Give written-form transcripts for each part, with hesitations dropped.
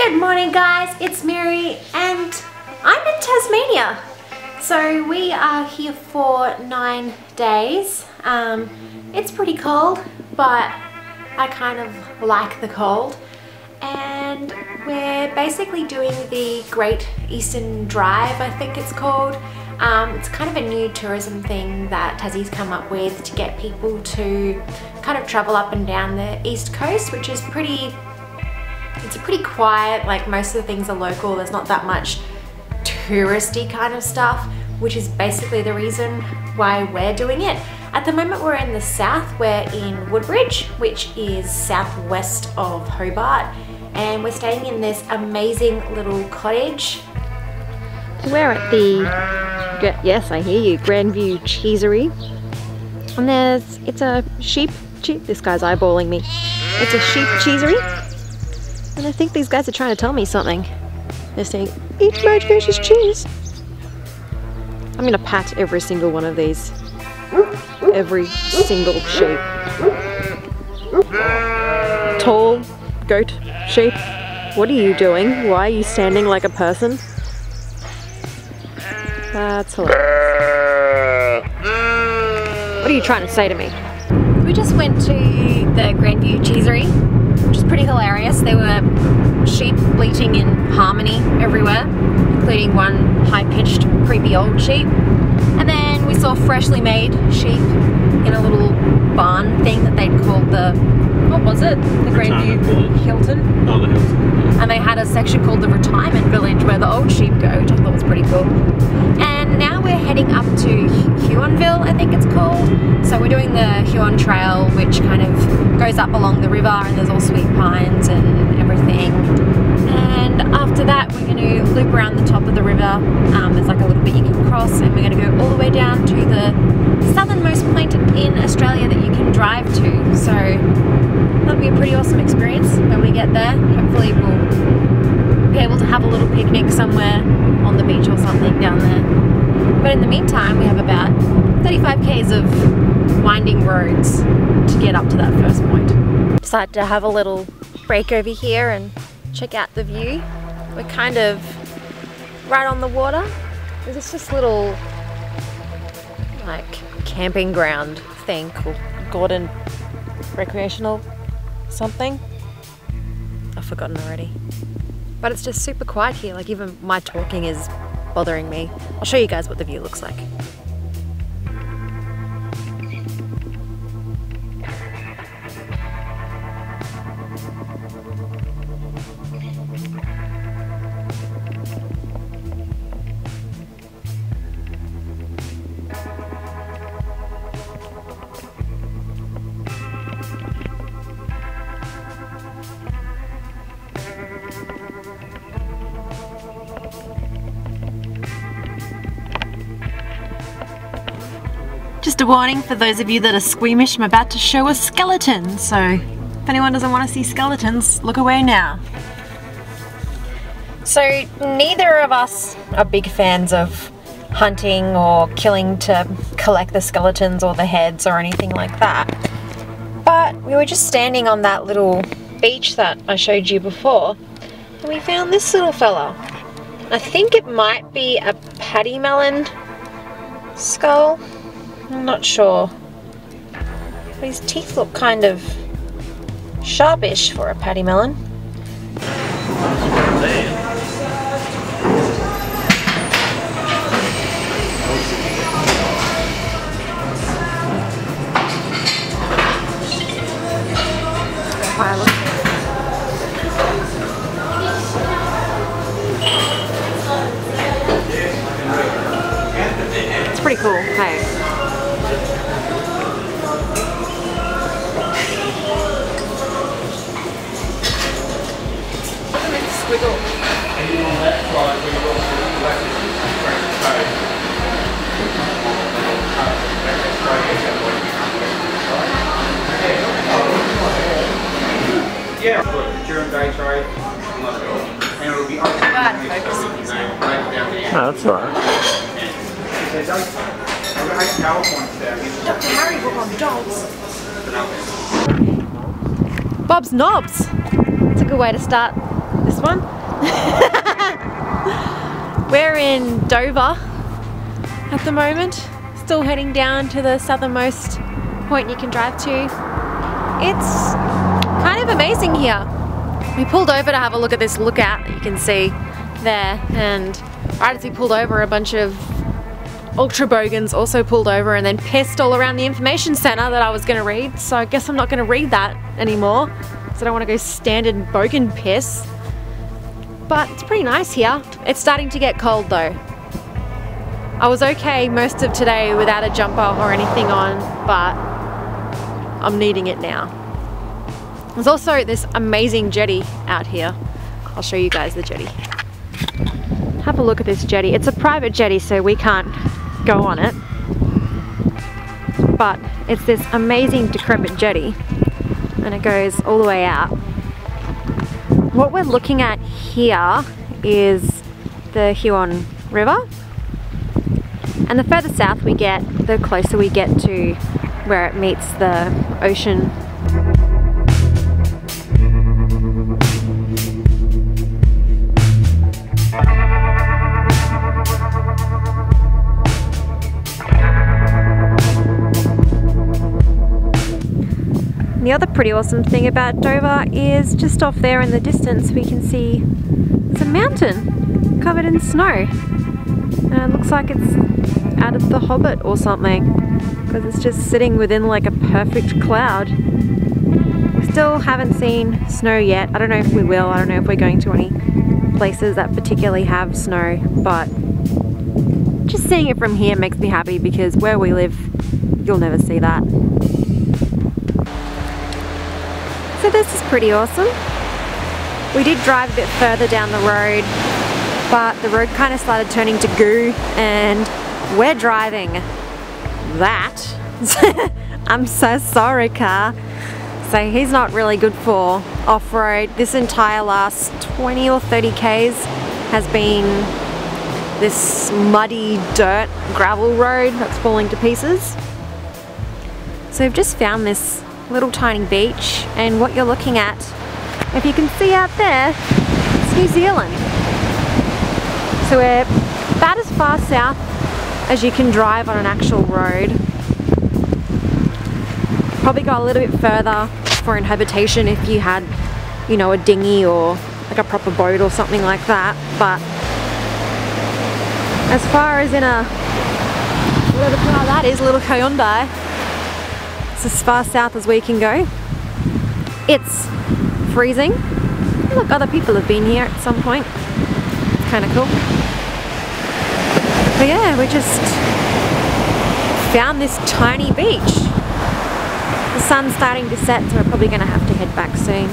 Good morning guys, it's Miri and I'm in Tasmania. So we are here for 9 days. It's pretty cold, but I kind of like the cold. And we're basically doing the Great Eastern Drive, I think it's called. It's kind of a new tourism thing that Tassie's come up with to get people to kind of travel up and down the east coast, which is pretty quiet. Like, most of the things are local. There's not that much touristy kind of stuff, which is basically the reason why we're doing it. At the moment we're in the south. We're in Woodbridge, which is southwest of Hobart, and we're staying in this amazing little cottage. We're at the, yes I hear you, Grandview Cheesery, and it's a sheep, this guy's eyeballing me. It's a sheep cheesery, and I think these guys are trying to tell me something. They're saying, eat my precious cheese. I'm gonna pat every single one of these. Every single sheep. Tall goat sheep, what are you doing? Why are you standing like a person? That's hilarious. What are you trying to say to me? We just went to the Grandview Cheesery, which is pretty hilarious. There were sheep bleating in harmony everywhere, including one high-pitched, creepy old sheep. And then we saw freshly made sheep in a little barn thing that they'd called the, what was it? The Grandview Hilton. Oh, the Hilton. And they had a section called the Retirement Village where the old sheep go, which I thought was pretty cool. And now we're heading up to Huonville, I think it's called. So we're doing the Huon Trail, which kind of goes up along the river, and there's all sweet pines and everything. And after that we're going to loop around the top of the river. There's like a little bit you can cross, and we're going to go all the way down to the southernmost point in Australia that you can drive to. So that'll be a pretty awesome experience when we get there. Hopefully we'll be able to have a little picnic somewhere on the beach or something down there. But in the meantime we have about 35 k's of winding roads to get up to that first point. Decided to have a little break over here and check out the view. We're kind of right on the water. There's this little like camping ground thing called Gordon Recreational something. I've forgotten already. But it's just super quiet here. Like, even my talking is bothering me. I'll show you guys what the view looks like. Just a warning for those of you that are squeamish, I'm about to show a skeleton, so if anyone doesn't want to see skeletons, look away now. So neither of us are big fans of hunting or killing to collect the skeletons or the heads or anything like that. But we were just standing on that little beach that I showed you before, and we found this little fella. I think it might be a pademelon skull. I'm not sure, but his teeth look kind of sharpish for a pademelon. It's pretty cool, hey? Yeah, during day trade, and it'll be open. No, that's alright. Dr. Harry book on dogs. Bob's Knobs. It's a good way to start this one. We're in Dover at the moment, still heading down to the southernmost point you can drive to. It's kind of amazing here. We pulled over to have a look at this lookout that you can see there, and right as we pulled over, a bunch of ultra bogans also pulled over and then pissed all around the information center that I was going to read, so I guess I'm not going to read that anymore because I don't want to go stand in bogan piss. But it's pretty nice here. It's starting to get cold though. I was okay most of today without a jumper or anything on, but I'm needing it now. There's also this amazing jetty out here. I'll show you guys the jetty. Have a look at this jetty. It's a private jetty, so we can't go on it. But it's this amazing decrepit jetty, and it goes all the way out. What we're looking at here is the Huon River. And the further south we get, the closer we get to where it meets the ocean. The other pretty awesome thing about Dover is just off there in the distance we can see it's a mountain covered in snow. And it looks like it's out of The Hobbit or something, because it's just sitting within like a perfect cloud. We still haven't seen snow yet. I don't know if we will. I don't know if we're going to any places that particularly have snow, but just seeing it from here makes me happy, because where we live, you'll never see that. So this is pretty awesome. We did drive a bit further down the road, but the road kind of started turning to goo, and we're driving that. I'm so sorry, car. So he's not really good for off-road. This entire last 20 or 30 Ks has been this muddy dirt gravel road that's falling to pieces. So we've just found this little tiny beach, and what you're looking at, if you can see out there, it's New Zealand. So we're about as far south as you can drive on an actual road. Probably go a little bit further for inhabitation if you had, you know, a dinghy or like a proper boat or something like that, but as far as in a, whatever car that is, a little Hyundai, as far south as we can go. It's freezing. Look, other people have been here at some point. It's kind of cool. But yeah, we just found this tiny beach. The sun's starting to set, so we're probably going to have to head back soon.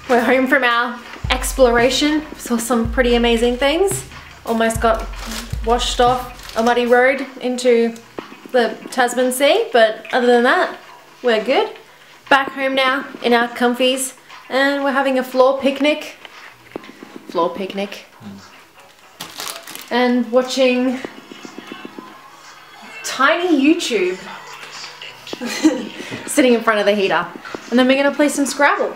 We're home from our exploration. Saw some pretty amazing things. Almost got washed off a muddy road into the Tasman Sea, but other than that, we're good. Back home now in our comfies, and we're having a floor picnic. And watching tiny YouTube. Sitting in front of the heater. And then we're gonna play some Scrabble.